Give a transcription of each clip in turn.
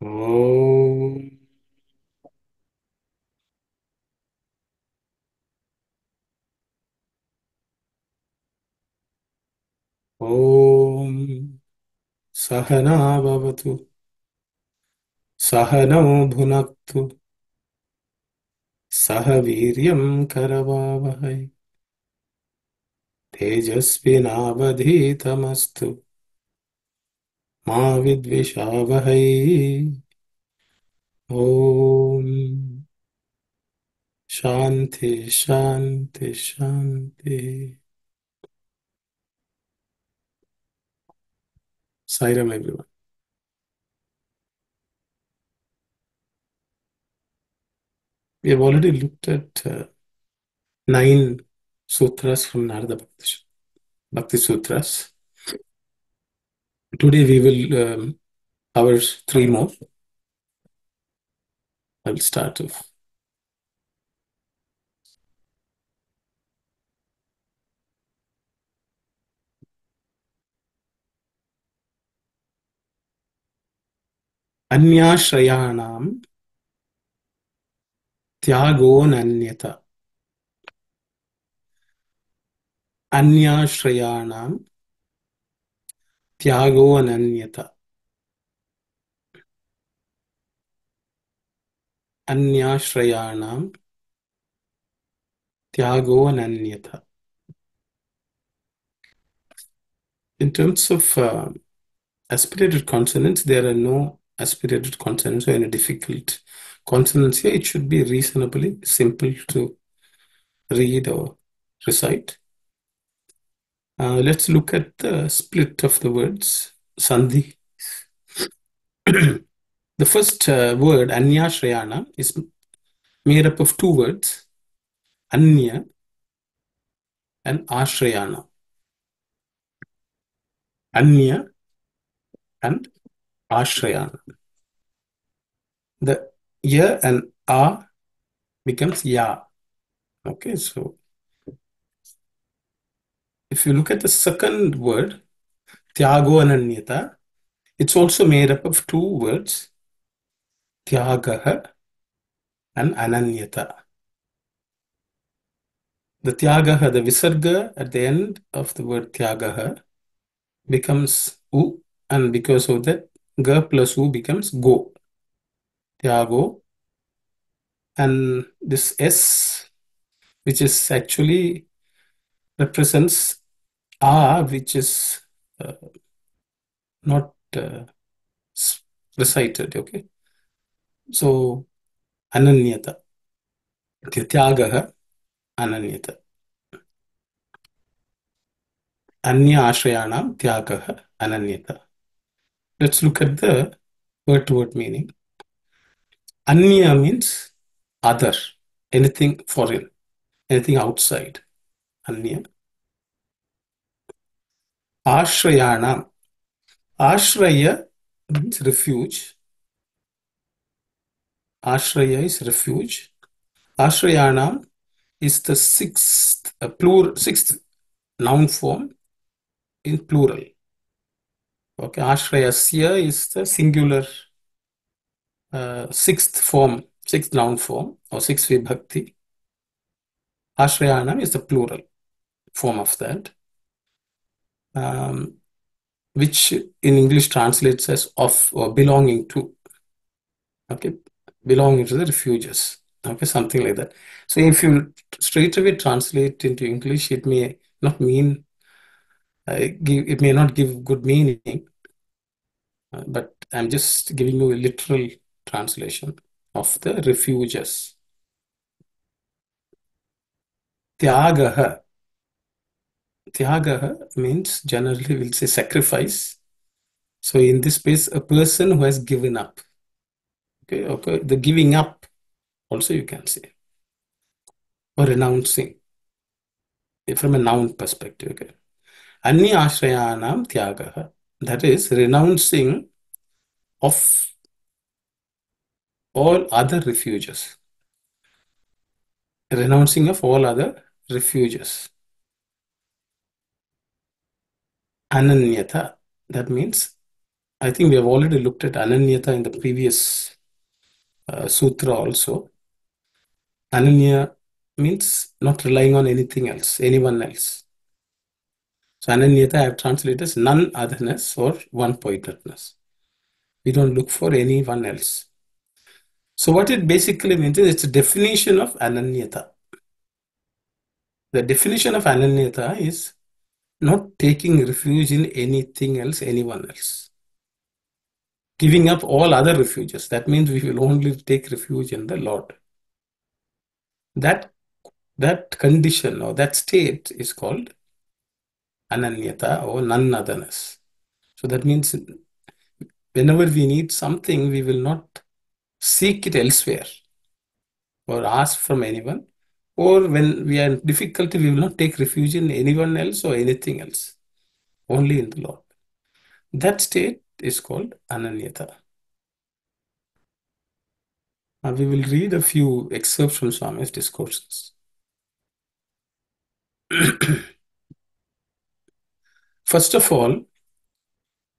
Om. Om. Sahana bhavatu. Sahano bhunaktu. Saha viryam karavavahai. Tejasvinavadhitamastu. Ma vidvishavahai. Om. Shanti, shanti, shanti. Sairam, everyone. We have already looked at 9 sutras from Narada Bhakti Sutras. Today we will cover 3 more. I'll start off. Anyashayanam tyago nanyata. Anyashayanam tyago nanyata. Anyashayanam tyago nanyata. In terms of aspirated consonants, there are no aspirated consonants or any difficult consonants here. It should be reasonably simple to read or recite. Let's look at the split of the words. Sandhi. The first word, Anyashrayana, is made up of 2 words, Anya and Ashrayana. Anya and Ashrayana. The ya and a becomes ya. Okay, so if you look at the second word, Tyago Ananyata, it's also made up of 2 words, Tyagaha and Ananyata. The Tyagaha, the Visarga at the end of the word Tyagaha becomes U, and because of that, Ga plus U becomes Go. Tyago. And this S, which is actually represents A, which is not recited. Okay. So, Ananyata. Tyagaha, Ananyata. Anya Ashrayanam, Tyagaha, Ananyata. Let's look at the word-to-word meaning. Anya means other, anything foreign, anything outside. Anya. Ashrayanam. Ashraya means refuge. Ashraya is refuge. Ashrayanam is the sixth noun form in plural. Okay, Ashrayasya is the singular sixth noun form or sixth vibhakti. Ashrayanam is the plural form of that, which in English translates as of or belonging to. Okay, belonging to the refuges. Okay, something like that. So if you straight away translate into English, it may not mean it may not give good meaning, but I'm just giving you a literal translation of the refuges. Tyagaha. Tyagaha means generally we'll say sacrifice. So in this case, a person who has given up. Okay, the giving up also you can say, or renouncing from a noun perspective. Okay, Anni ashrayanam tyagaha. That is renouncing of all other refuges. Renouncing of all other refuges. Ananyata. That means I think we have already looked at Ananyata in the previous sutra also. Ananya means not relying on anything else, anyone else. So Ananyata I have translated as none otherness or one pointedness. We don't look for anyone else. So what it basically means is it's a definition of Ananyata. The definition of Ananyata is not taking refuge in anything else, anyone else. Giving up all other refuges. That means we will only take refuge in the Lord. That that condition or that state is called Ananyata or none otherness. So that means whenever we need something, we will not seek it elsewhere or ask from anyone. Or when we are in difficulty, we will not take refuge in anyone else or anything else, only in the Lord. That state is called Ananyata. Now we will read a few excerpts from Swami's discourses. First of all,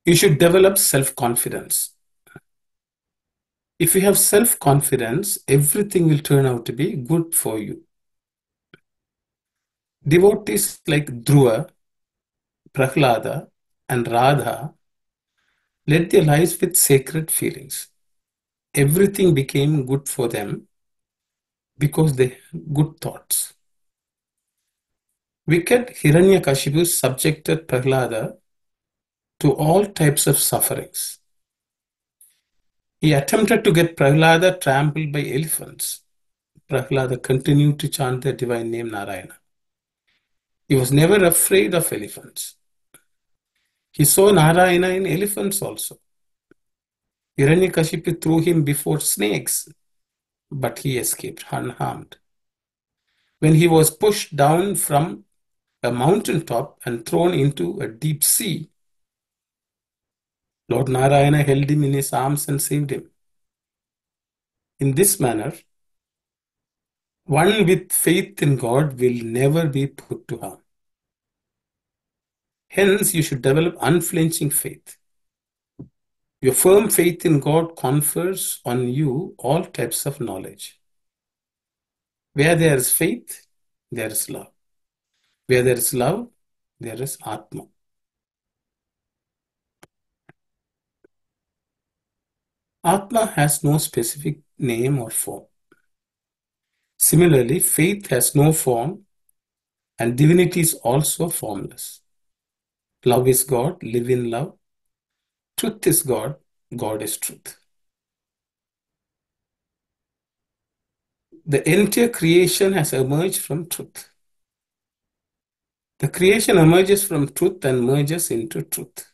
you should develop self-confidence. If you have self-confidence, everything will turn out to be good for you. Devotees like Dhruva, Prahlada, and Radha led their lives with sacred feelings. Everything became good for them because they had good thoughts. Wicked Hiranyakashipu subjected Prahlada to all types of sufferings. He attempted to get Prahlada trampled by elephants. Prahlada continued to chant the divine name Narayana. He was never afraid of elephants. He saw Narayana in elephants also. Hiranyakashipu threw him before snakes, but he escaped unharmed. When he was pushed down from a mountaintop and thrown into a deep sea, Lord Narayana held him in his arms and saved him. In this manner, one with faith in God will never be put to harm. Hence, you should develop unflinching faith. Your firm faith in God confers on you all types of knowledge. Where there is faith, there is love. Where there is love, there is Atma. Atma has no specific name or form. Similarly, faith has no form and divinity is also formless. Love is God, live in love. Truth is God, God is truth. The entire creation has emerged from truth. The creation emerges from truth and merges into truth.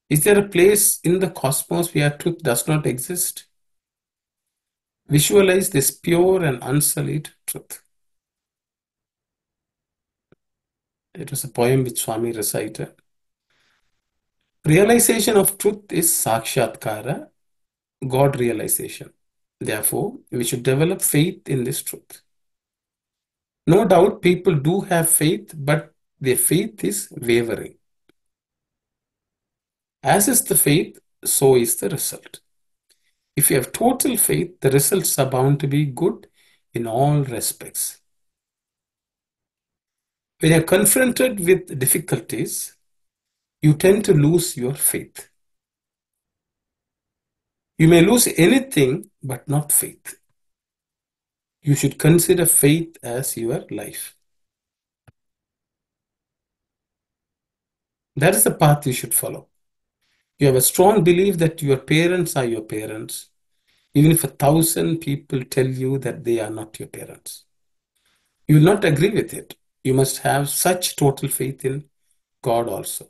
Is there a place in the cosmos where truth does not exist? Visualize this pure and unsullied truth. It was a poem which Swami recited. Realization of truth is sakshatkara, God realization. Therefore, we should develop faith in this truth. No doubt people do have faith, but their faith is wavering. As is the faith, so is the result. If you have total faith, the results are bound to be good in all respects. When you're confronted with difficulties, you tend to lose your faith. You may lose anything, but not faith. You should consider faith as your life. That is the path you should follow. You have a strong belief that your parents are your parents, even if 1,000 people tell you that they are not your parents. You will not agree with it. You must have such total faith in God also.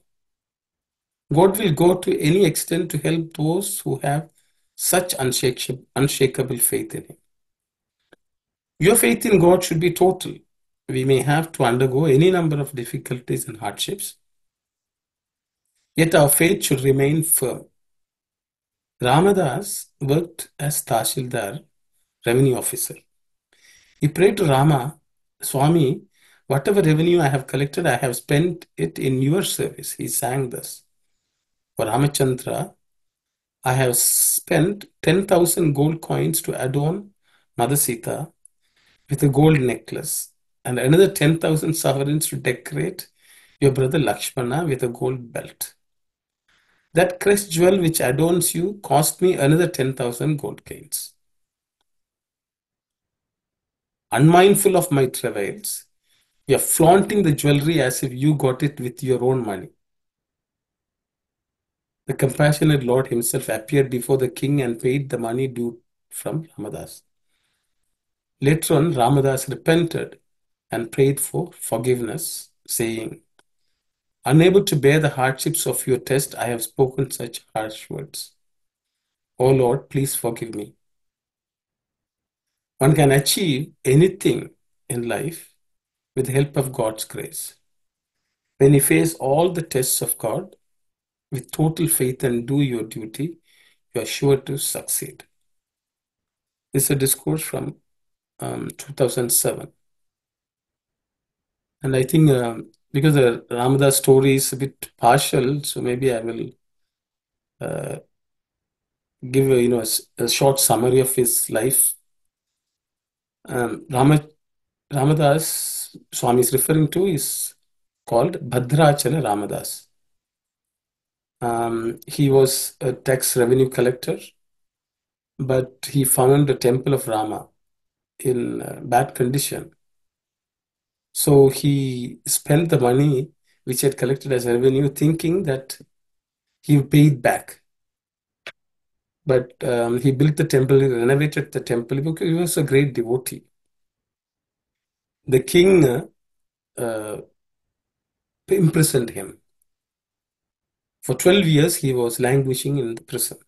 God will go to any extent to help those who have such unshakable faith in Him. Your faith in God should be total. We may have to undergo any number of difficulties and hardships, yet our faith should remain firm. Ramadas worked as Tahsildar, revenue officer. He prayed to Rama, Swami, whatever revenue I have collected, I have spent it in your service. He sang this. for Ramachandra, I have spent 10,000 gold coins to adorn Mother Sita with a gold necklace, and another 10,000 sovereigns to decorate your brother Lakshmana with a gold belt. That crest jewel which adorns you cost me another 10,000 gold coins. Unmindful of my travails, you are flaunting the jewelry as if you got it with your own money. The compassionate Lord himself appeared before the king and paid the money due from Ramadas. Later on, Ramadas repented and prayed for forgiveness, saying, "Unable to bear the hardships of your test, I have spoken such harsh words. O Lord, please forgive me." One can achieve anything in life with the help of God's grace. When you face all the tests of God with total faith and do your duty, you are sure to succeed. This is a discourse from 2007. And I think because the Ramadas story is a bit partial, so maybe I will uh, give a short summary of his life. Ramadas Swami is referring to is called Bhadrachala Ramadas. He was a tax revenue collector, but he found the temple of Rama in bad condition. So he spent the money which he had collected as revenue, thinking that he paid back. But he built the temple, he renovated the temple because he was a great devotee. The king uh, imprisoned him. For 12 years, he was languishing in the prison.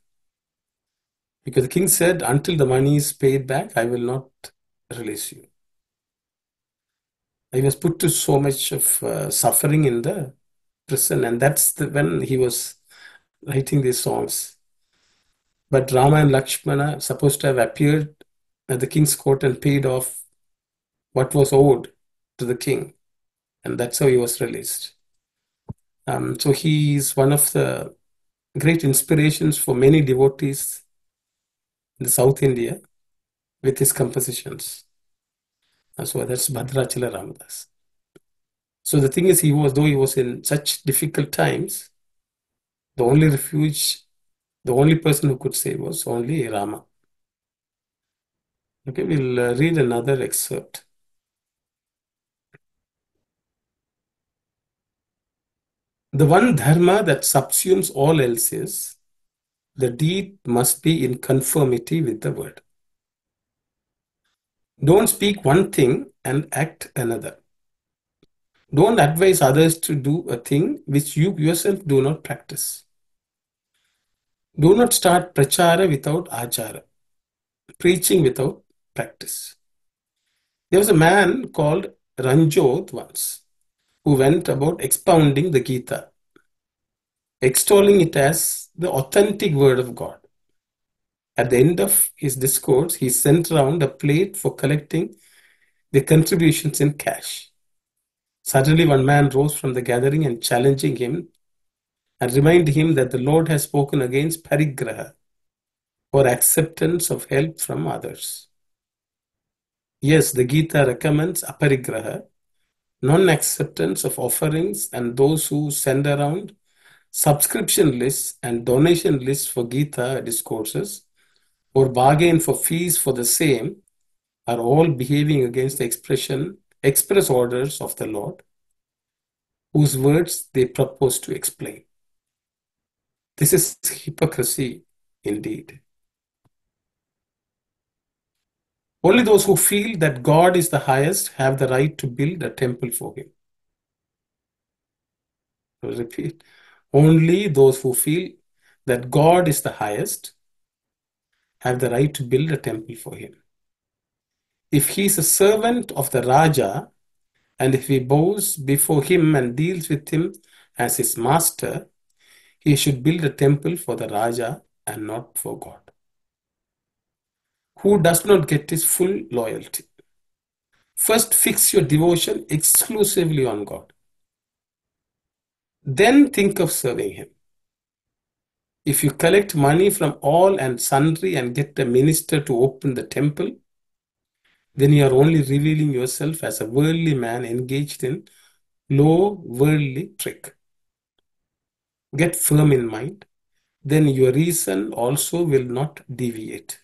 Because the king said, "Until the money is paid back, I will not release you." He was put to so much of suffering in the prison, and that's when he was writing these songs. But Rama and Lakshmana supposed to have appeared at the king's court and paid off what was owed to the king, and that's how he was released. So he is one of the great inspirations for many devotees in the South India with his compositions. So that's Bhadrachala Ramadas. So the thing is, though he was in such difficult times, the only refuge, the only person who could save was only Rama. Okay, we'll read another excerpt. The one dharma that subsumes all else is the deed must be in conformity with the word. Don't speak one thing and act another. Don't advise others to do a thing which you yourself do not practice. Do not start prachara without achara, preaching without practice. There was a man called Ranjot once who went about expounding the Gita, extolling it as the authentic word of God. At the end of his discourse, he sent round a plate for collecting the contributions in cash. Suddenly, one man rose from the gathering and challenging him and reminded him that the Lord has spoken against parigraha, or acceptance of help from others. Yes, the Gita recommends aparigraha, non-acceptance of offerings, and those who send around subscription lists and donation lists for Gita discourses or bargain for fees for the same are all behaving against the express orders of the Lord, whose words they propose to explain. This is hypocrisy indeed. Only those who feel that God is the highest have the right to build a temple for him. I will repeat. Only those who feel that God is the highest have the right to build a temple for him. If he is a servant of the Raja, and if he bows before him and deals with him as his master, he should build a temple for the Raja and not for God, who does not get his full loyalty. First, fix your devotion exclusively on God. Then think of serving him. If you collect money from all and sundry and get a minister to open the temple, then you are only revealing yourself as a worldly man engaged in low worldly trick. Get firm in mind, then your reason also will not deviate.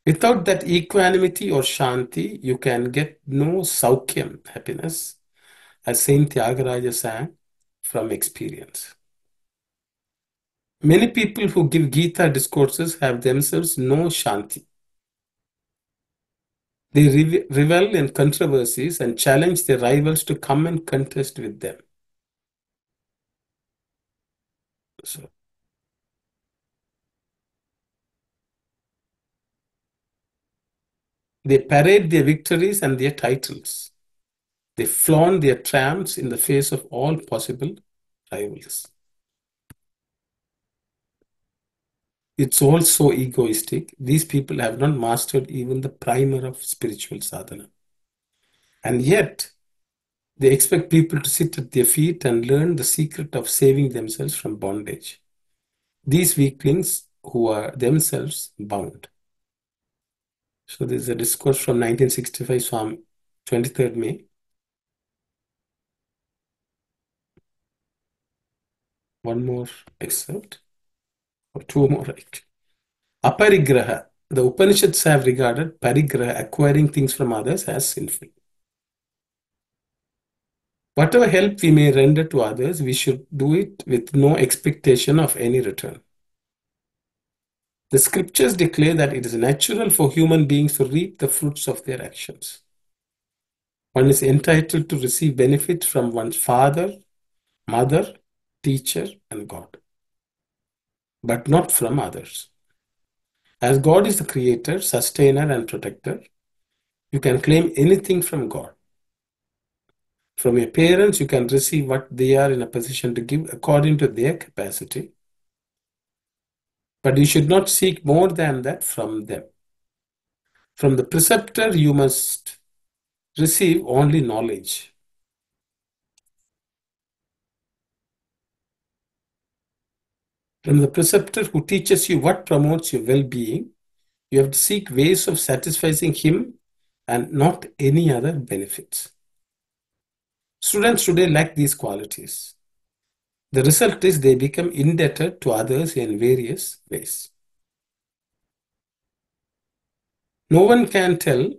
Without that equanimity or shanti, you can get no saukyam, happiness, as Saint Tyagaraja sang from experience. Many people who give Gita discourses have themselves no shanti. They revel in controversies and challenge their rivals to come and contest with them. So they parade their victories and their titles. They flaunt their triumphs in the face of all possible rivals. It's all so egoistic. These people have not mastered even the primer of spiritual sadhana. And yet, they expect people to sit at their feet and learn the secret of saving themselves from bondage. These weaklings who are themselves bound. So this is a discourse from 1965, Swami, 23rd May. One more excerpt, or two more, right? Aparigraha. The Upanishads have regarded parigraha, acquiring things from others, as sinful. Whatever help we may render to others, we should do it with no expectation of any return. The scriptures declare that it is natural for human beings to reap the fruits of their actions. One is entitled to receive benefit from one's father, mother, teacher, and God, but not from others. As God is the creator, sustainer, and protector, you can claim anything from God. From your parents, you can receive what they are in a position to give according to their capacity. But you should not seek more than that from them. From the preceptor, you must receive only knowledge. From the preceptor who teaches you what promotes your well-being, you have to seek ways of satisfying him and not any other benefits. Students today lack these qualities. The result is they become indebted to others in various ways. No one can tell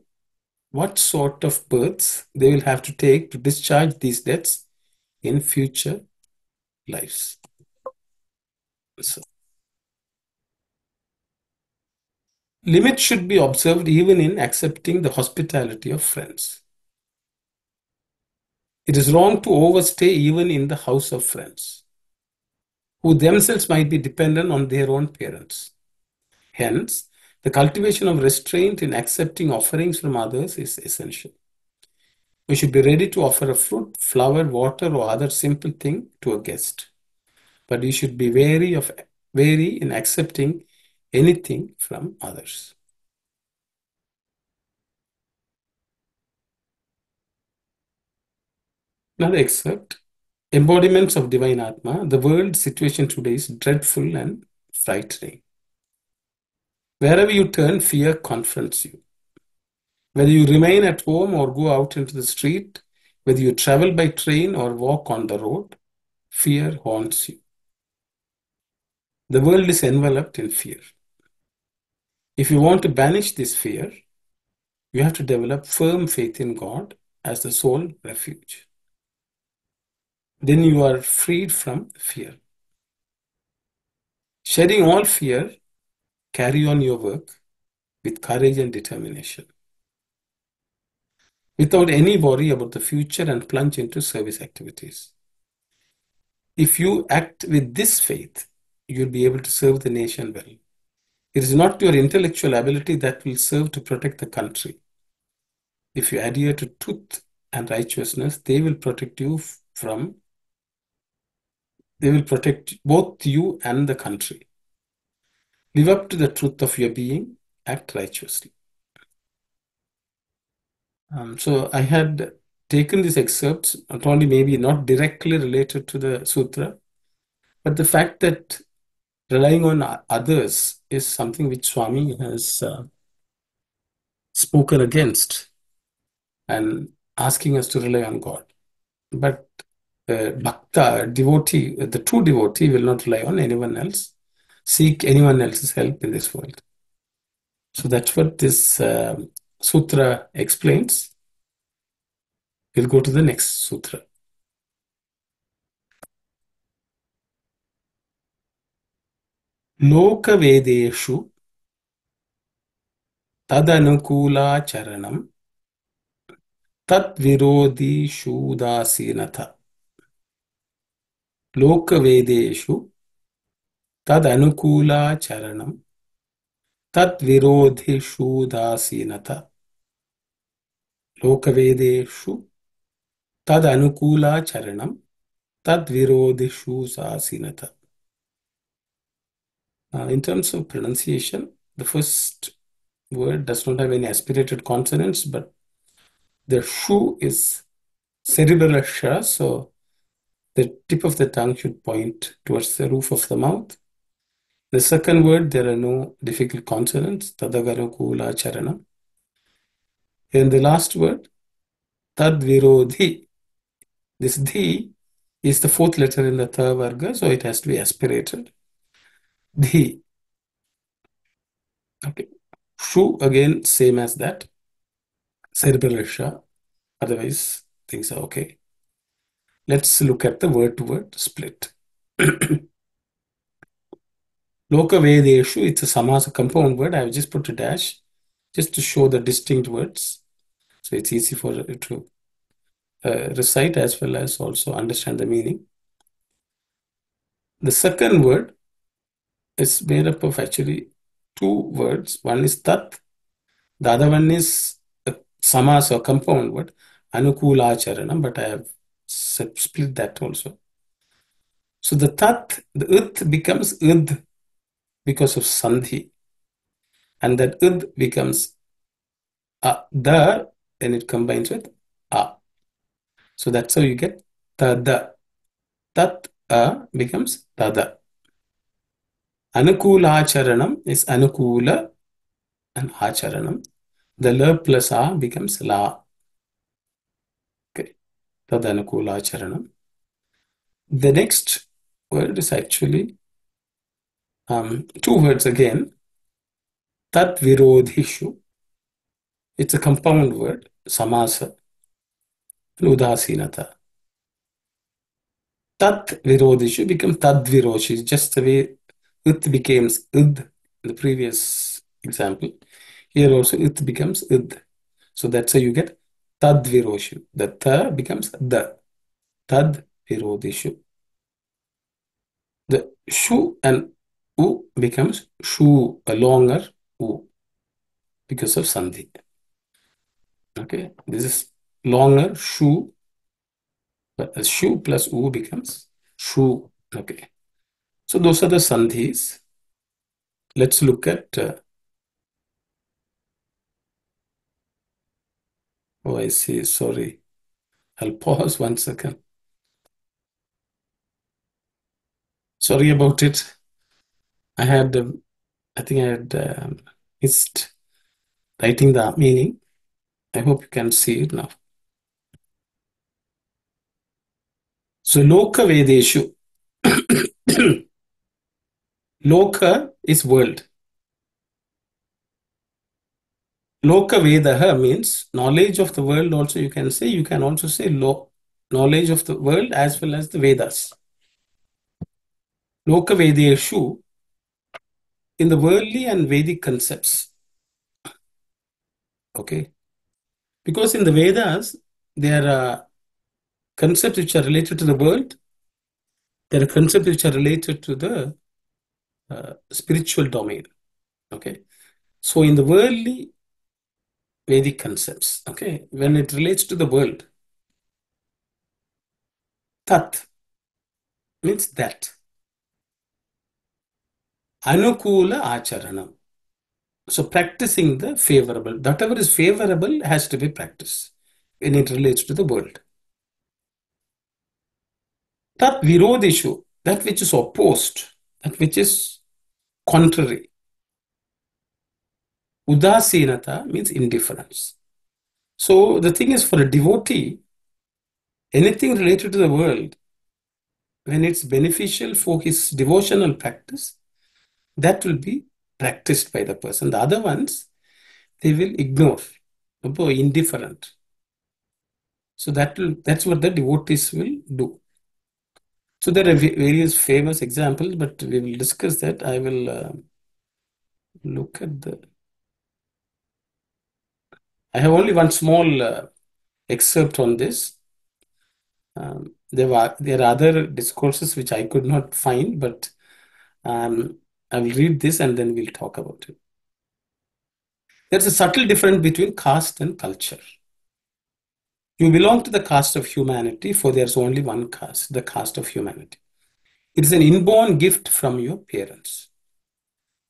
what sort of births they will have to take to discharge these debts in future lives. So, limits should be observed even in accepting the hospitality of friends. It is wrong to overstay even in the house of friends, who themselves might be dependent on their own parents. Hence, the cultivation of restraint in accepting offerings from others is essential. We should be ready to offer a fruit, flower, water, or other simple thing to a guest. But we should be wary in accepting anything from others. Another excerpt. Embodiments of divine Atma. The world situation today is dreadful and frightening. Wherever you turn, fear confronts you. Whether you remain at home or go out into the street, whether you travel by train or walk on the road, fear haunts you. The world is enveloped in fear. If you want to banish this fear, you have to develop firm faith in God as the sole refuge. Then you are freed from fear. Shedding all fear, carry on your work with courage and determination, without any worry about the future, and plunge into service activities. If you act with this faith, you'll be able to serve the nation well. It is not your intellectual ability that will serve to protect the country. If you adhere to truth and righteousness, they will protect both you and the country. Live up to the truth of your being, act righteously. So I had taken these excerpts, not only maybe not directly related to the sutra, but the fact that Relying on others is something which Swami has spoken against and asking us to rely on God. But bhakta, devotee, the true devotee will not rely on anyone else, seek anyone else's help in this world. So that's what this sutra explains. We'll go to the next sutra. Lokavedeshu tadanukulācharanam tadvirodhishudasinatha. Lokavedeshu tadanukulācharanam tadvirodhishudasinatha. Lokavedeshu tadanukulācharanam tadvirodhishudasinatha. In terms of pronunciation, the first word does not have any aspirated consonants, but the shu is cerebral sha, so the tip of the tongue should point towards the roof of the mouth. The second word, there are no difficult consonants, tadaganukula charana. And the last word, tadvirodhi. This dhi is the fourth letter in the tha varga, so it has to be aspirated. Dhi. Okay. Shu, again, same as that. Cerebral sha. Otherwise, things are okay. Let's look at the word-to-word split. Lokavedeshu, it's a samasa compound word. I have just put a dash just to show the distinct words. So it's easy for it to recite as well as also understand the meaning. The second word is made up of actually two words. One is tat, the other one is a samasa or compound word, anukulacharanam, but I have split that also. So the tat, the ut becomes id because of sandhi. And that id becomes the, and it combines with a. So that's how you get tada. Tat becomes tada. Anukula acharanam is anukula and acharanam. The la plus a becomes la. Okay. Tad anukula acharanam. The next word is actually two words again. Tat virodhishu. It's a compound word, samasa, and udasinata. Tat virodhishu becomes tad viroshi, just the way it becomes id in the previous example. Here also it becomes id. So that's how you get tad viroshu. The ta becomes the. Tad virodhishu. The shu and u becomes shu, a longer u, because of sandhi. Okay, this is longer shu, but a shu plus u becomes shu. Okay, so those are the sandhis. Let's look at. Oh, I see. Sorry. I'll pause 1 second. Sorry about it. I think I had missed writing the meaning. I hope you can see it now. So, Loka Vedeshu. Loka is world. Loka Vedaha means knowledge of the world also you can say. You can also say knowledge of the world as well as the Vedas. Loka Vedeshu in the worldly and Vedic concepts. Okay. Because in the Vedas, there are concepts which are related to the world. There are concepts which are related to the spiritual domain. Okay. So in the worldly Vedic concepts, okay, when it relates to the world, tat means that. Anukula acharanam. So practicing the favorable, whatever is favorable has to be practiced when it relates to the world. Tat virodishu, that which is opposed, that which is contrary. Udasinata means indifference. So the thing is, for a devotee, anything related to the world, when it's beneficial for his devotional practice, that will be practiced by the person. The other ones, they will ignore, indifferent. So that's what the devotees will do. So there are various famous examples, but we will discuss that. I will look at the. I have only one small excerpt on this. There are other discourses which I could not find, but I will read this and then we'll talk about it. There's a subtle difference between caste and culture. You belong to the caste of humanity, for there's only one caste, the caste of humanity. It is an inborn gift from your parents.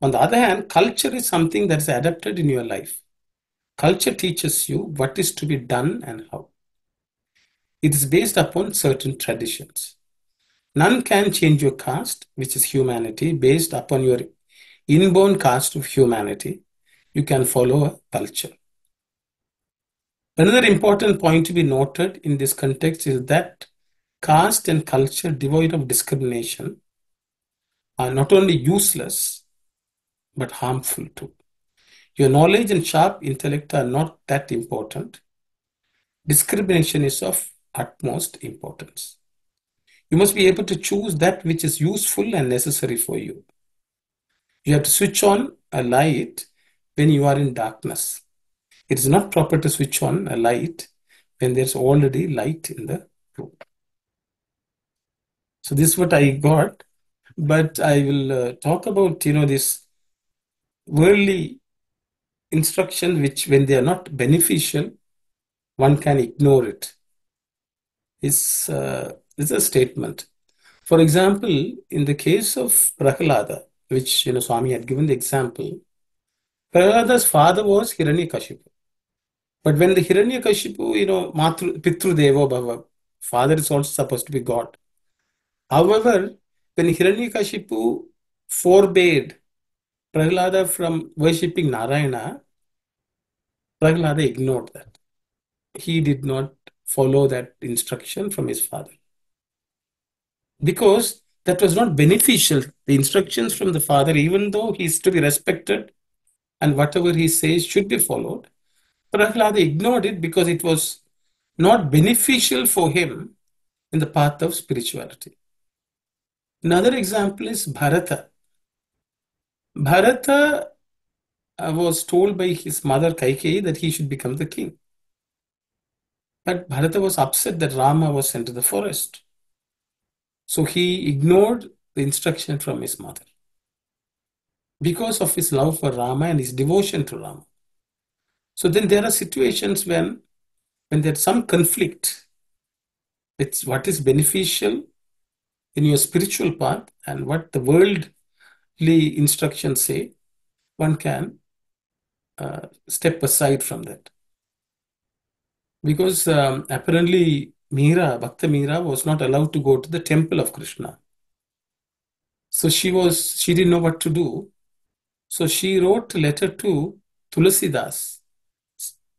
On the other hand, culture is something that's adapted in your life. Culture teaches you what is to be done and how. It is based upon certain traditions. None can change your caste, which is humanity, based upon your inborn caste of humanity. You can follow a culture. Another important point to be noted in this context is that caste and culture devoid of discrimination are not only useless, but harmful too. Your knowledge and sharp intellect are not that important. Discrimination is of utmost importance. You must be able to choose that which is useful and necessary for you. You have to switch on a light when you are in darkness. It is not proper to switch on a light when there's already light in the room. So this is what I got, but I will talk about, this worldly instruction, which when they are not beneficial, one can ignore it. Is a statement. For example, in the case of Prahlada, which Swami had given the example, Prahlada's father was Hiranyakashipu. But when the Hiranyakashipu, Pitru Devo Bhava, father is also supposed to be God. However, when Hiranyakashipu forbade Prahlada from worshipping Narayana, Prahlada ignored that. He did not follow that instruction from his father, because that was not beneficial. The instructions from the father, even though he is to be respected and whatever he says should be followed, Prahlada ignored it because it was not beneficial for him in the path of spirituality. Another example is Bharata. Bharata was told by his mother Kaikeyi that he should become the king. But Bharata was upset that Rama was sent to the forest. So he ignored the instruction from his mother because of his love for Rama and his devotion to Rama. So then there are situations when there's some conflict with what is beneficial in your spiritual path and what the worldly instructions say, one can step aside from that. Because apparently Bhakta Meera was not allowed to go to the temple of Krishna. So she didn't know what to do. So she wrote a letter to Tulasidas,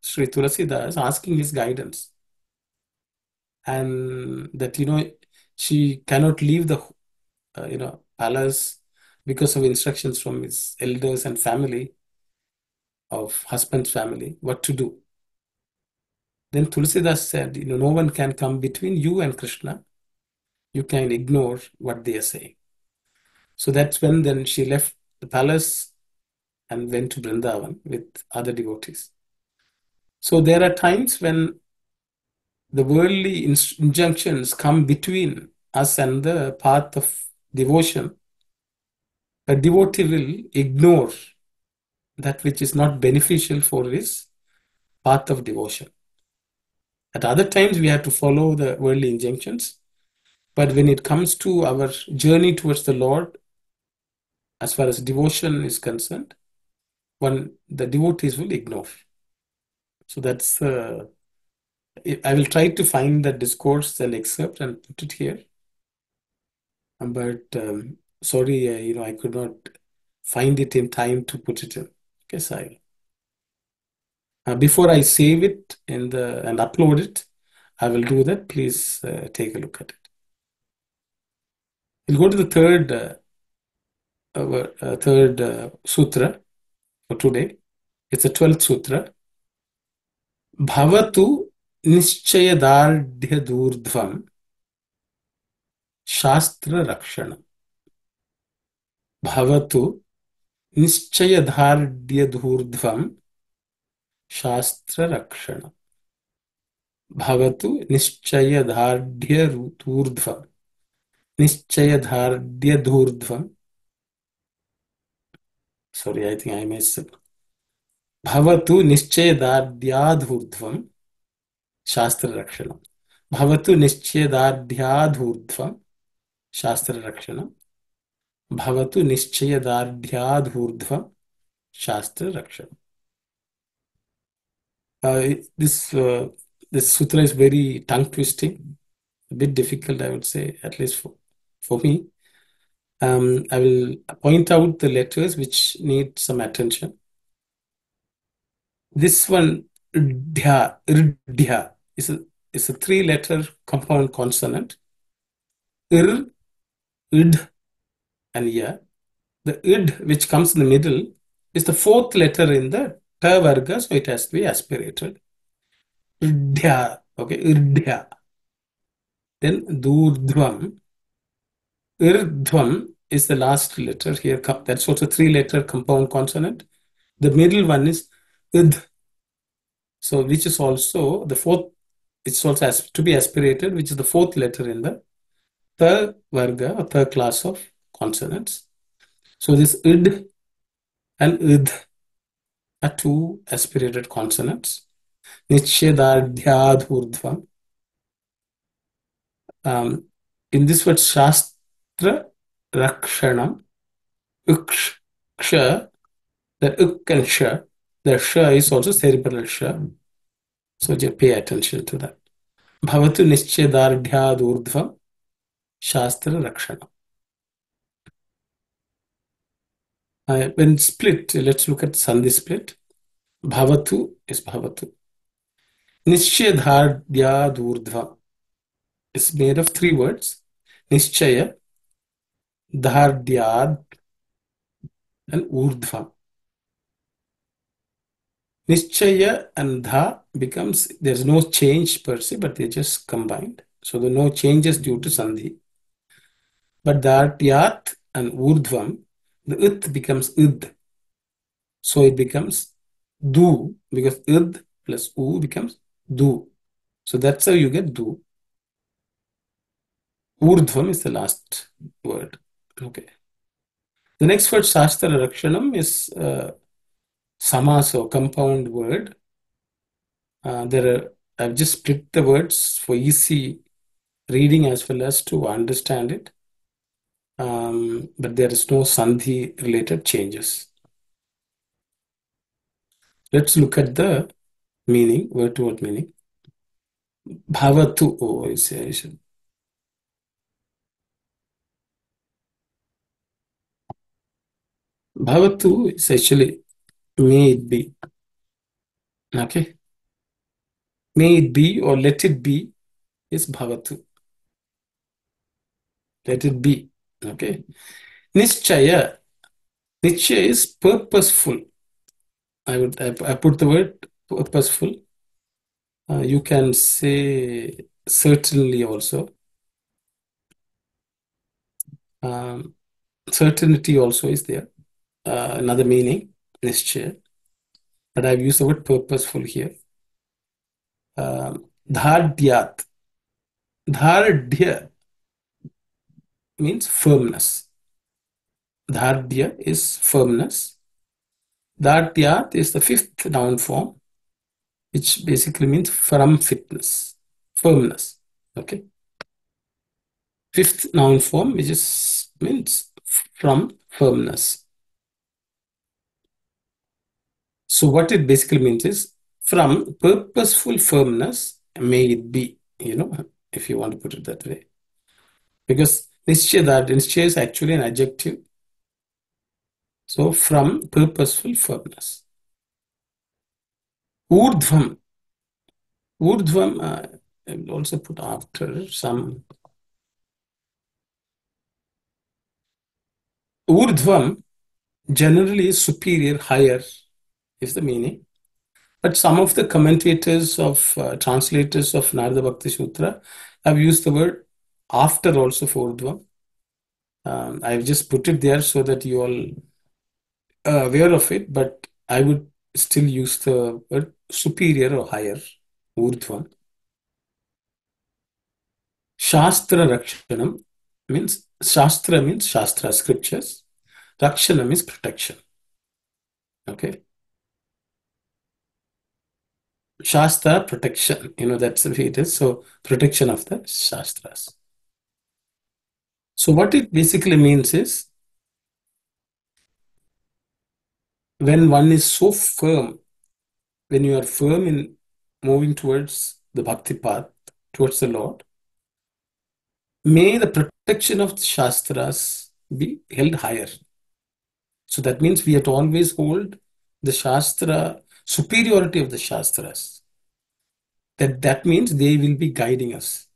Sri Tulasidas, asking his guidance. And that, she cannot leave the, palace because of instructions from his elders and family, of husband's family, what to do. Then Tulsidas said, no one can come between you and Krishna. You can ignore what they are saying. So that's when then she left the palace and went to Vrindavan with other devotees. So there are times when the worldly injunctions come between us and the path of devotion. A devotee will ignore that which is not beneficial for his path of devotion. At other times, we have to follow the worldly injunctions. But when it comes to our journey towards the Lord, as far as devotion is concerned, the devotees will ignore. So that's I will try to find the discourse and excerpt and put it here. But sorry, I could not find it in time to put it in. Okay, Sai. Before I save it and upload it, I will do that. Please take a look at it. We'll go to the third sutra for today. It's the 12th sutra. Bhavatu nischayadardhyadurdhvam shastra rakshanam. Bhavatu nischayadardhyadurdhvam shastra rakshanam. Bhavatu nischayadardhyadurdhvam. Nischayadardhyadurdhvam. Sorry, I think I missed it. Bhavatu nischayadardhyadurdhvam shastra rakshanam. Bhavatu nischayadardhyadurdhvam shastra rakshanam. Bhavatu nischayadardhyadurdhvam shastra rakshanam. This this sutra is very tongue twisting, a bit difficult, I would say, at least for me. I will point out the letters which need some attention. This one, rdhya, is a three-letter compound consonant. Ir, id, and ya. The id, which comes in the middle, is the fourth letter in the ta varga, so it has to be aspirated. Rdhya, okay, rdhya. Then durdhvam. Irdhvam is the last letter here. That's also a three-letter compound consonant. The middle one is id. So which is also the fourth, it's also has to be aspirated, which is the fourth letter in the third varga or third class of consonants. So this id and id are two aspirated consonants. Nichedardhyadhurdhvam. In this word shastra rakshanam, ksha, the uk and sha, the sha is also cerebral sha. So just pay attention to that. Bhavatu nischedardhyadurdhvam shastra rakshanam. When split, let's look at sandhi split. Bhavatu is bhavatu. Nischedardhyadurdhvam is made of three words. Nischaya, dhardyad, and urdhvam. Nischaya and dha becomes, there's no change per se, but they just combined. So there are no changes due to sandhi. But dhardyat and urdhvam, the it becomes id. So it becomes du, because id plus u becomes du. So that's how you get du. Urdhvam is the last word. Okay. The next word, Shastra Rakshanam, is samasa, compound word. I've just split the words for easy reading as well as to understand it. But there is no sandhi related changes. Let's look at the meaning, word to word meaning. Bhavatu, I should. Bhavatu is actually may it be. Okay. May it be or let it be is bhavatu. Let it be. Okay. Nischaya. Nischaya is purposeful. I put the word purposeful. You can say certainly also. Certainty also is there. Another meaning, nischaya. But I've used the word purposeful here. Dhardyat. Dhardya means firmness. Dhardya is firmness. Dhardyat is the fifth noun form, which basically means from fitness, firmness. Okay. Fifth noun form, which means from firmness. So what it basically means is from purposeful firmness, may it be, if you want to put it that way. Because nischaya is actually an adjective. So from purposeful firmness. Urdhvam. Urdhvam, I will also put after some. Urdhvam generally is superior, higher is the meaning. But some of the commentators of translators of Narada Bhakti Sutra have used the word after also for Urdhvam. I've just put it there so that you all are aware of it, but I would still use the word superior or higher, Urdhvam. Shastra Rakshanam means Shastra scriptures. Rakshanam is protection. Okay. Shastra protection, that's the way it is. So protection of the Shastras. So what it basically means is when one is so firm, when you are firm in moving towards the bhakti path, towards the Lord, may the protection of the Shastras be held higher. So that means we have to always hold the Shastra, superiority of the Shastras. That means they will be guiding us.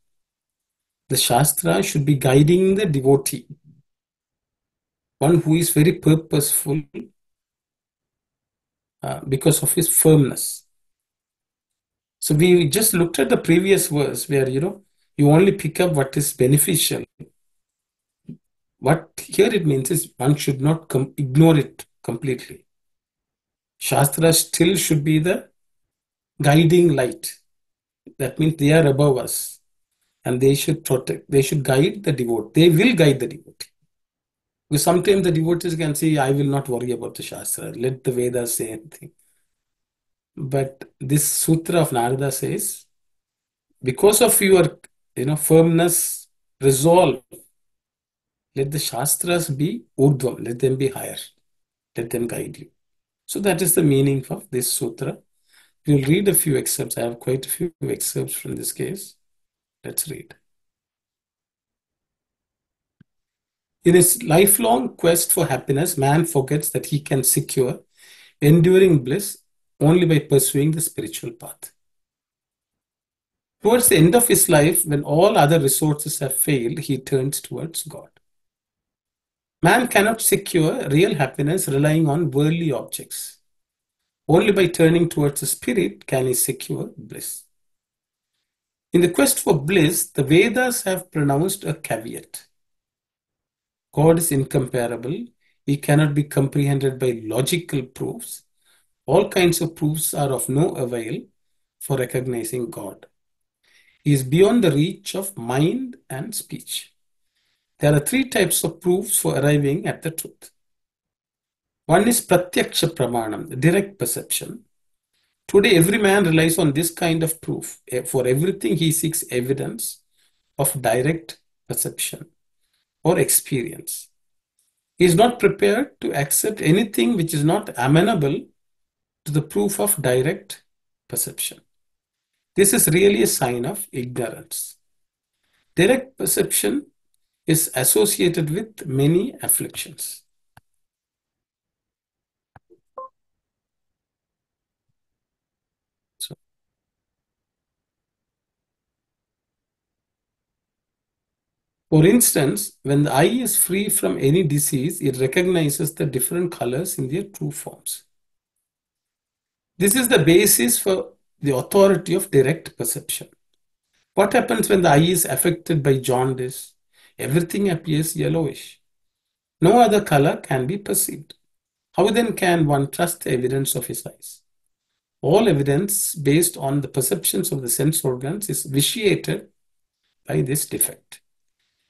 The Shastra should be guiding the devotee, one who is very purposeful because of his firmness. So we just looked at the previous verse where, you only pick up what is beneficial. What here it means is one should not ignore it completely. Shastra still should be the guiding light. That means they are above us and they should protect, they should guide the devotee. They will guide the devotee. Because sometimes the devotees can say, I will not worry about the Shastra. Let the Vedas say anything. But this sutra of Narada says, because of your firmness, resolve, let the Shastras be urdhvam, let them be higher, let them guide you. So that is the meaning of this sutra. We'll read a few excerpts. I have quite a few excerpts from this case. Let's read. In his lifelong quest for happiness, man forgets that he can secure enduring bliss only by pursuing the spiritual path. Towards the end of his life, when all other resources have failed, he turns towards God. Man cannot secure real happiness relying on worldly objects. Only by turning towards the spirit can he secure bliss. In the quest for bliss, the Vedas have pronounced a caveat. God is incomparable. He cannot be comprehended by logical proofs. All kinds of proofs are of no avail for recognizing God. He is beyond the reach of mind and speech. There are three types of proofs for arriving at the truth. One is pratyaksha pramanam, direct perception. Today, every man relies on this kind of proof. For everything, he seeks evidence of direct perception or experience. He is not prepared to accept anything which is not amenable to the proof of direct perception. This is really a sign of ignorance. Direct perception is associated with many afflictions. So, for instance, when the eye is free from any disease, it recognizes the different colors in their true forms. This is the basis for the authority of direct perception. What happens when the eye is affected by jaundice? Everything appears yellowish. No other color can be perceived. How then can one trust the evidence of his eyes? All evidence based on the perceptions of the sense organs is vitiated by this defect.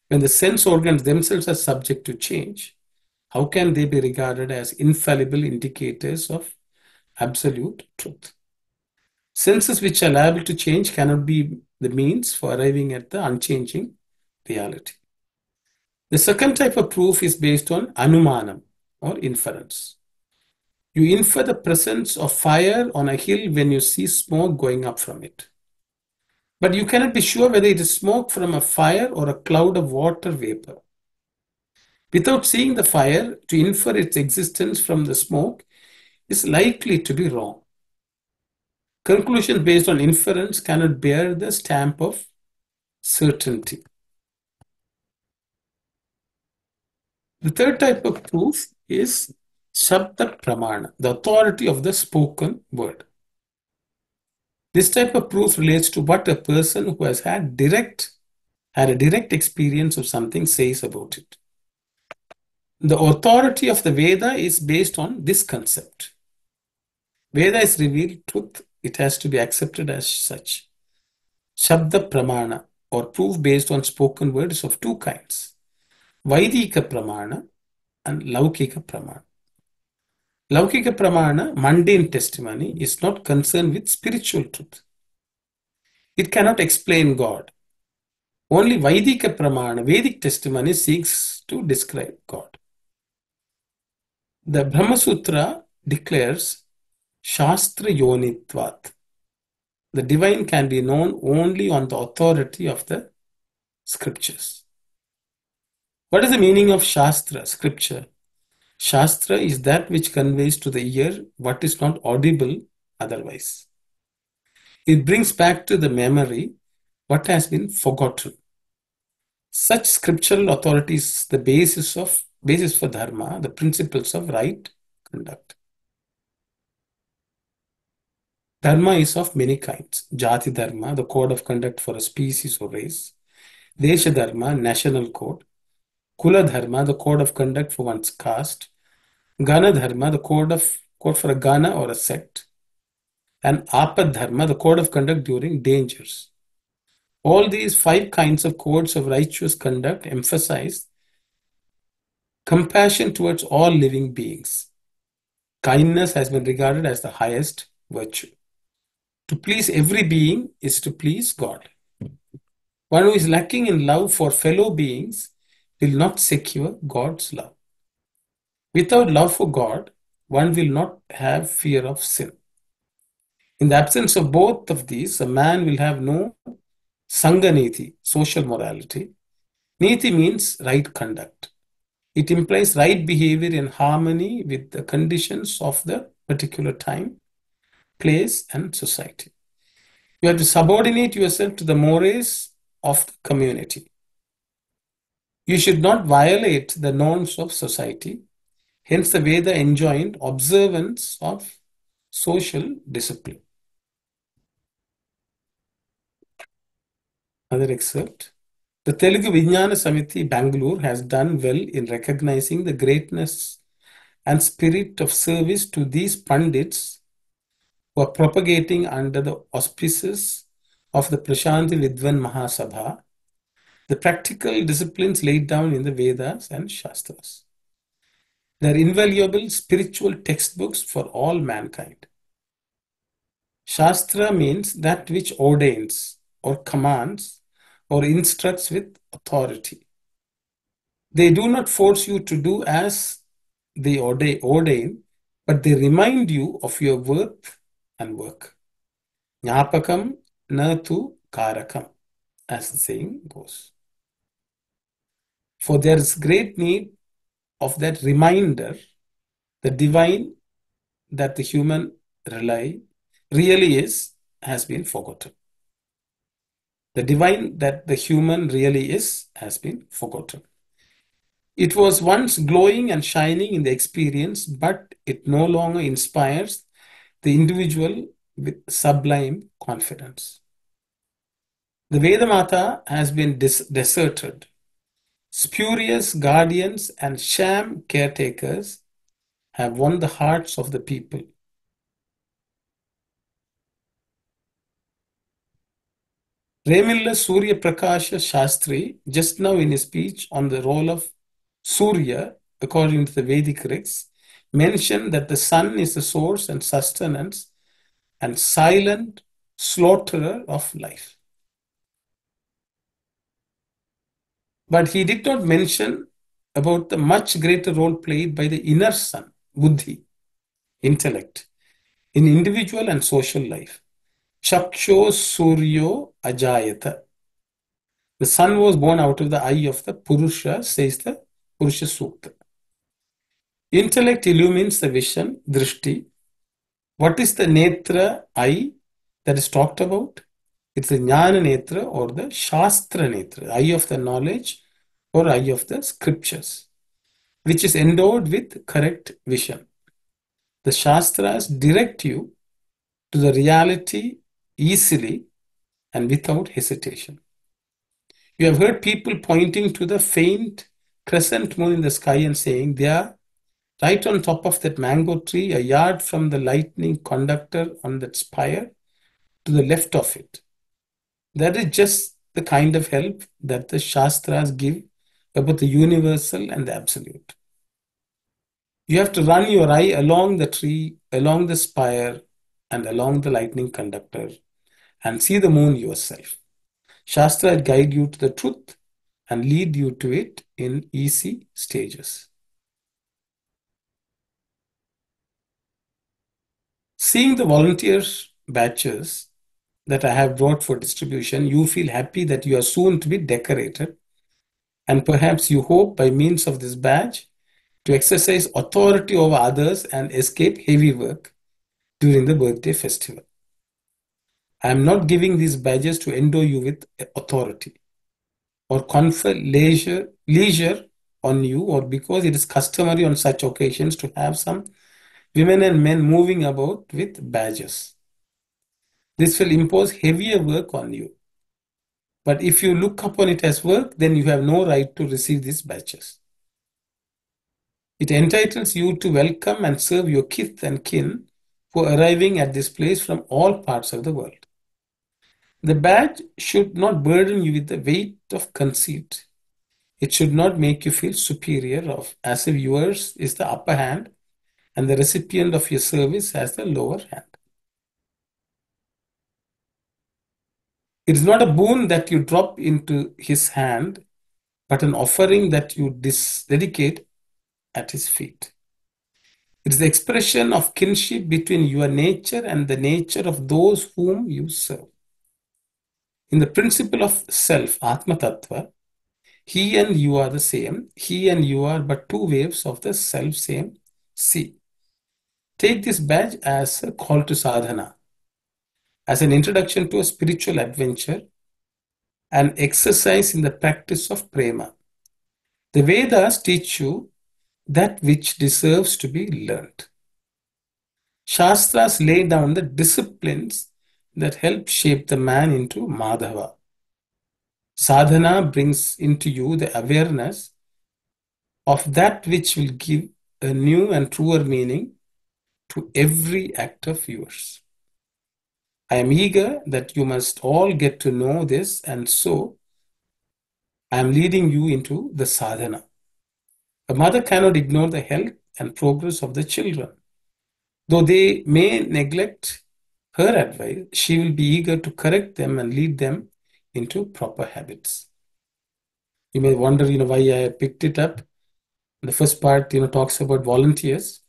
When the sense organs themselves are subject to change, how can they be regarded as infallible indicators of absolute truth? Senses which are liable to change cannot be the means for arriving at the unchanging reality. The second type of proof is based on anumanam or inference. You infer the presence of fire on a hill when you see smoke going up from it. But you cannot be sure whether it is smoke from a fire or a cloud of water vapor. Without seeing the fire, to infer its existence from the smoke is likely to be wrong. Conclusions based on inference cannot bear the stamp of certainty. The third type of proof is Shabda Pramana, the authority of the spoken word. This type of proof relates to what a person who has had a direct experience of something says about it. The authority of the Veda is based on this concept. Veda is revealed truth, it has to be accepted as such. Shabda Pramana, or proof based on spoken word, is of two kinds: Vaidika Pramana and Laukika Pramana. Laukika Pramana, mundane testimony, is not concerned with spiritual truth. It cannot explain God. Only Vaidika Pramana, Vedic testimony, seeks to describe God. The Brahma Sutra declares Shastra Yonitvat. The divine can be known only on the authority of the scriptures. What is the meaning of Shastra, scripture? Shastra is that which conveys to the ear what is not audible otherwise. It brings back to the memory what has been forgotten. Such scriptural authority is the basis for dharma, the principles of right conduct. Dharma is of many kinds. Jati dharma, the code of conduct for a species or race. Desha dharma, national code. Kula dharma, the code of conduct for one's caste. Gana dharma, the code for a gana or a sect. And apad dharma, the code of conduct during dangers. All these 5 kinds of codes of righteous conduct emphasize compassion towards all living beings. Kindness has been regarded as the highest virtue. To please every being is to please God. One who is lacking in love for fellow beings will not secure God's love. Without love for God, one will not have fear of sin. In the absence of both of these, a man will have no Sanganiti, social morality. Niti means right conduct. It implies right behavior in harmony with the conditions of the particular time, place, and society. You have to subordinate yourself to the mores of the community. You should not violate the norms of society. Hence, the Veda enjoined observance of social discipline. Another excerpt. The Telugu Vijnana Samiti Bangalore has done well in recognizing the greatness and spirit of service to these Pandits who are propagating under the auspices of the Prashanti Vidwan Mahasabha the practical disciplines laid down in the Vedas and Shastras. They are invaluable spiritual textbooks for all mankind. Shastra means that which ordains or commands or instructs with authority. They do not force you to do as they ordain, but they remind you of your worth and work. Jnapakam na tu karakam, as the saying goes. For there is great need of that reminder, the divine that the human really is, has been forgotten. The divine that the human really is has been forgotten. It was once glowing and shining in the experience, but it no longer inspires the individual with sublime confidence. The Vedamata has been deserted. Spurious guardians and sham caretakers have won the hearts of the people. Remilla Surya Prakasha Shastri, just now in his speech on the role of Surya, according to the Vedic rigs, mentioned that the sun is the source and sustenance and silent slaughterer of life. But he did not mention about the much greater role played by the inner sun, buddhi, intellect, in individual and social life. Chaksho Suryo Ajayata. The sun was born out of the eye of the Purusha, says the Purusha Sukta. Intellect illumines the vision, drishti. What is the netra, eye, that is talked about? It's the jnana netra or the shastra netra, eye of the knowledge or eye of the scriptures, which is endowed with correct vision. The shastras direct you to the reality easily and without hesitation. You have heard people pointing to the faint crescent moon in the sky and saying they are right on top of that mango tree, a yard from the lightning conductor on that spire to the left of it. That is just the kind of help that the Shastras give about the universal and the absolute. You have to run your eye along the tree, along the spire, and along the lightning conductor and see the moon yourself. Shastra guide you to the truth and lead you to it in easy stages. Seeing the volunteers batches that I have brought for distribution, you feel happy that you are soon to be decorated, and perhaps you hope by means of this badge to exercise authority over others and escape heavy work during the birthday festival. I am not giving these badges to endow you with authority or confer leisure on you, or because it is customary on such occasions to have some women and men moving about with badges. This will impose heavier work on you. But if you look upon it as work, then you have no right to receive these badges. It entitles you to welcome and serve your kith and kin who are arriving at this place from all parts of the world. The badge should not burden you with the weight of conceit. It should not make you feel superior, as if yours is the upper hand and the recipient of your service has the lower hand. It is not a boon that you drop into his hand, but an offering that you dedicate at his feet. It is the expression of kinship between your nature and the nature of those whom you serve. In the principle of self, Atma Tattva, he and you are the same. He and you are but two waves of the self same sea. Take this badge as a call to sadhana, as an introduction to a spiritual adventure, an exercise in the practice of prema. The Vedas teach you that which deserves to be learnt. Shastras lay down the disciplines that help shape the man into Madhava. Sadhana brings into you the awareness of that which will give a new and truer meaning to every act of yours. I am eager that you must all get to know this, and so I am leading you into the sadhana. A mother cannot ignore the health and progress of the children. Though they may neglect her advice, she will be eager to correct them and lead them into proper habits. You may wonder, why I picked it up. The first part, talks about volunteers,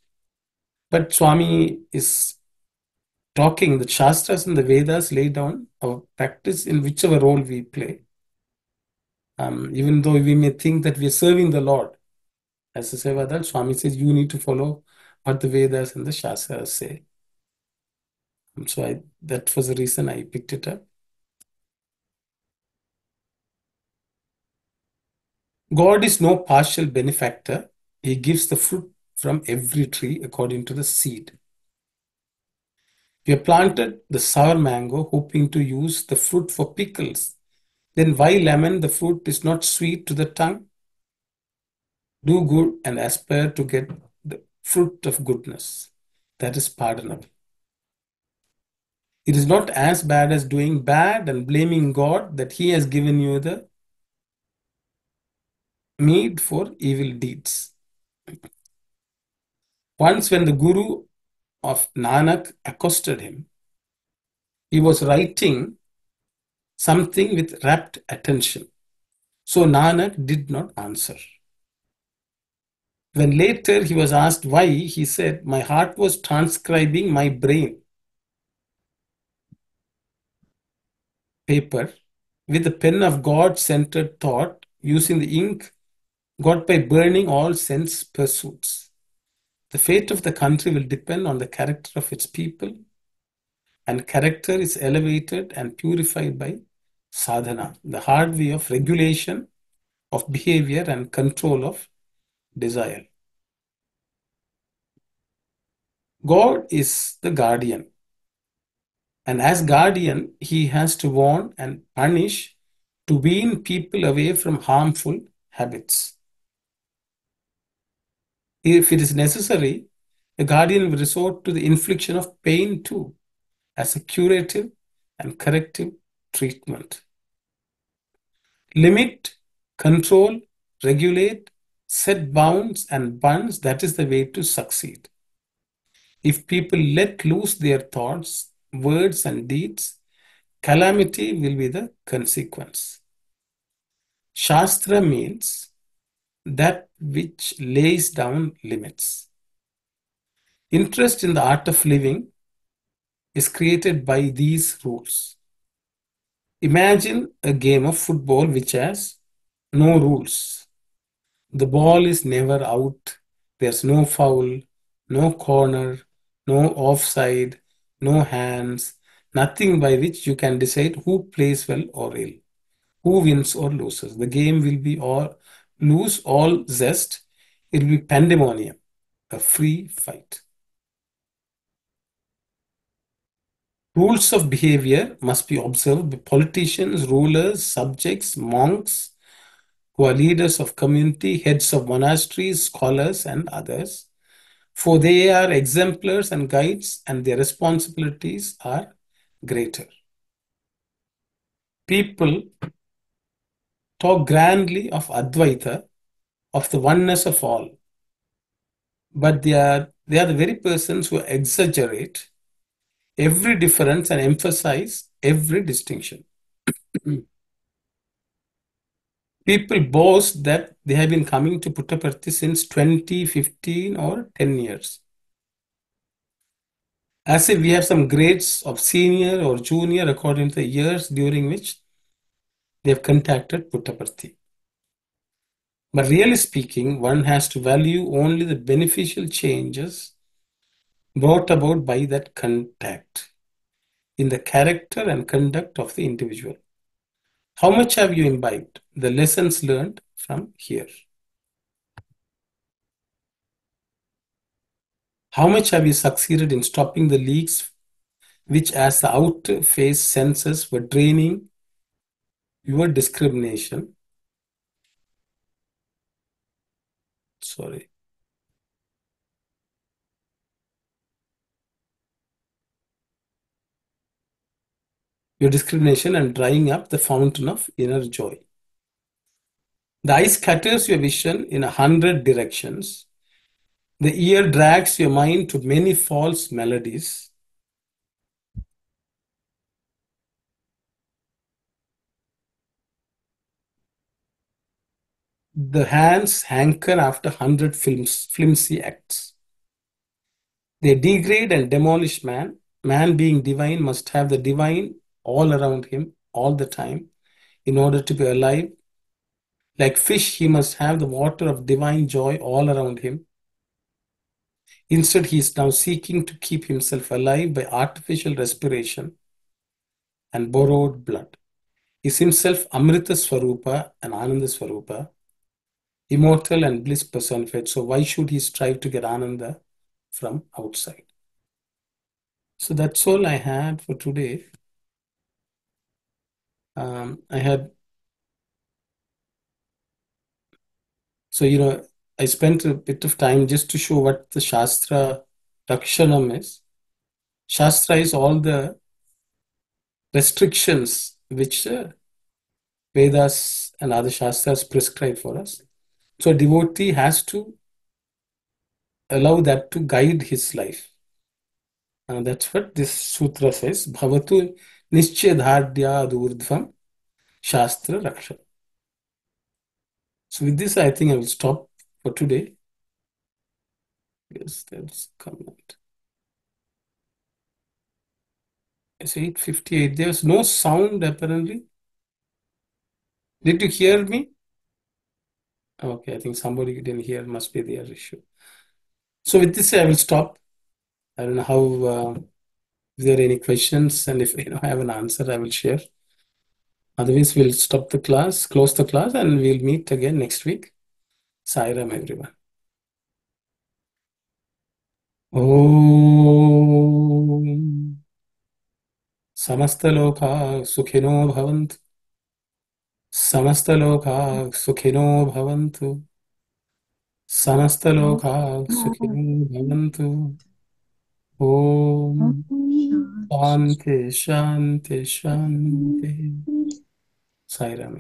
but Swami is talking that Shastras and the Vedas lay down our practice in whichever role we play. Even though we may think that we are serving the Lord, as a Sevadal, Swami says you need to follow what the Vedas and the Shastras say. So that was the reason I picked it up. God is no partial benefactor. He gives the fruit from every tree according to the seed. You have planted the sour mango hoping to use the fruit for pickles. Then why lemon? The fruit is not sweet to the tongue. Do good and aspire to get the fruit of goodness. That is pardonable. It is not as bad as doing bad and blaming God that He has given you the meed for evil deeds. Once, when the Guru of Nanak accosted him, he was writing something with rapt attention. So Nanak did not answer. When later he was asked why, he said, "My heart was transcribing my brain paper with the pen of God-centered thought, using the ink got by burning all sense pursuits. The fate of the country will depend on the character of its people, and character is elevated and purified by sadhana, the hard way of regulation of behavior and control of desire. God is the guardian, and as guardian, he has to warn and punish to wean people away from harmful habits. If it is necessary, the guardian will resort to the infliction of pain too, as a curative and corrective treatment. Limit, control, regulate, set bounds and bunds, that is the way to succeed. If people let loose their thoughts, words, and deeds, calamity will be the consequence. Shastra means that which lays down limits. Interest in the art of living is created by these rules. Imagine a game of football which has no rules. The ball is never out. There's no foul, no corner, no offside, no hands, nothing by which you can decide who plays well or ill, who wins or loses. The game will be all lose all zest. It will be pandemonium, a free fight. Rules of behavior must be observed by politicians, rulers, subjects, monks, who are leaders of community, heads of monasteries, scholars, and others, for they are exemplars and guides, and their responsibilities are greater. People talk grandly of Advaita, of the oneness of all, but they are the very persons who exaggerate every difference and emphasize every distinction. People boast that they have been coming to Puttaparthi since 20, 15, or 10 years. As if we have some grades of senior or junior according to the years during which they have contacted Puttaparthi. But really speaking, one has to value only the beneficial changes brought about by that contact in the character and conduct of the individual. How much have you imbibed the lessons learned from here? How much have you succeeded in stopping the leaks which, as the outer face senses, were draining your discrimination? Sorry. Your discrimination and drying up the fountain of inner joy. The eye scatters your vision in 100 directions. The ear drags your mind to many false melodies. The hands hanker after 100 flimsy acts. They degrade and demolish man. Man, being divine, must have the divine all around him all the time in order to be alive. Like fish, he must have the water of divine joy all around him. Instead, he is now seeking to keep himself alive by artificial respiration and borrowed blood. He is himself Amrita Swarupa and Ananda Swarupa, immortal and bliss personified. So why should he strive to get Ananda from outside? So that's all I had for today. I had, so, I spent a bit of time just to show what the Shastra Rakshanam is. Shastra is all the restrictions which Vedas and other Shastras prescribe for us. So a devotee has to allow that to guide his life. That's what this sutra says. Bhavatu nischedhadya urdhvam shastra raksha. So with this, I think I will stop for today. Yes, that's comment. It's 8:58. There's no sound apparently. Did you hear me? Okay, I think somebody didn't hear, must be their issue. So with this, I will stop. I don't know how, if there are any questions, and if I have an answer, I will share. Otherwise, we'll stop the class, close the class, and we'll meet again next week. Sairam, everyone. Om समस्तलोका सुखिनो भवन्तु समस्तलोका सुखिनो भवन्तु समस्तलोका सुखिनो भवन्तु ओम शांति शांति शांति साई राम।